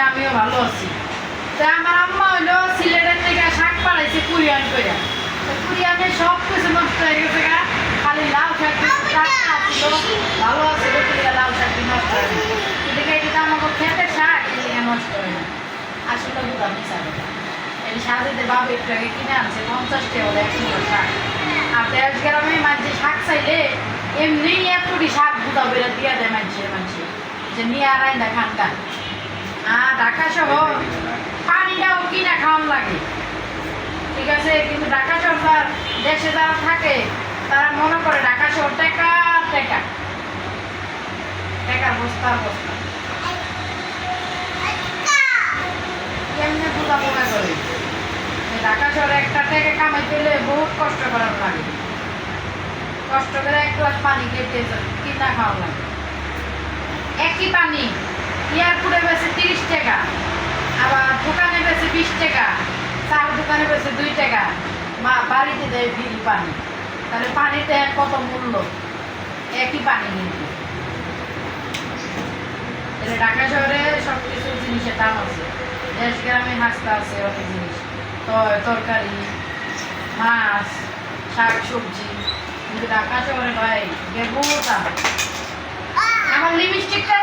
আমিও ভালো আছি। তা আমার আম্মা হইলো সিলেটের থেকে শাক পাড়াইছে কুরিয়ান করে, কুরিয়ানে সব কিছু নষ্ট হয়ে গেছে গা, খালি লাউ শাক ছিল ভালো আছে, লাউ শাক নষ্ট হয়ে গেছে। এদিকে এটা আমাকে খেতে শাক এদিকে নষ্ট হয়ে যায়। আসলে দুটা মিশা কথা। এই সাজেতে বাবু একটু আগে কিনে আনছে 50 টাকা বলে 100 শাক। আর 10 গ্রামে মাঝে শাক চাইলে এমনি এতটি শাক গুঁড়া বেড়ে দিয়ে দেয় মানুষের যে নিয়ে আর আইনা খানটা। আর ঢাকা শহর পানিটাও কিনা খাওয়ান লাগে, ঠিক আছে, কিন্তু ঢাকা শহর দেশে যারা থাকে তারা মনে করে ঢাকা শহর টেকার বস্তার বস্তা। কেমনে বোঝা বোঝা করে ঢাকা শহরে একটা টাকা কামাইতে হলে বহুত কষ্ট করার লাগে, কষ্ট করে 1 গ্লাস পানি কেটে কিনা খাওয়া লাগে। একই পানি এয়ারপোর্টে বেছে 30 টাকা, আবার দোকানে বেছে 20 টাকা, চার দোকানে বেছে 2 টাকা, মা বাড়িতে দেয় ফ্রি পানি। তাহলে পানিতে কত মূল্য, একই পানি কিন্তু। ঢাকা শহরে সব কিছু জিনিসের দাম আছে, দেশ গ্রামে হাসতা আছে অনেক জিনিস, তরকারি, মাছ, শাক সবজি, কিন্তু ঢাকা শহরে ভাই বেগুন দাম। আমার লিপস্টিকটা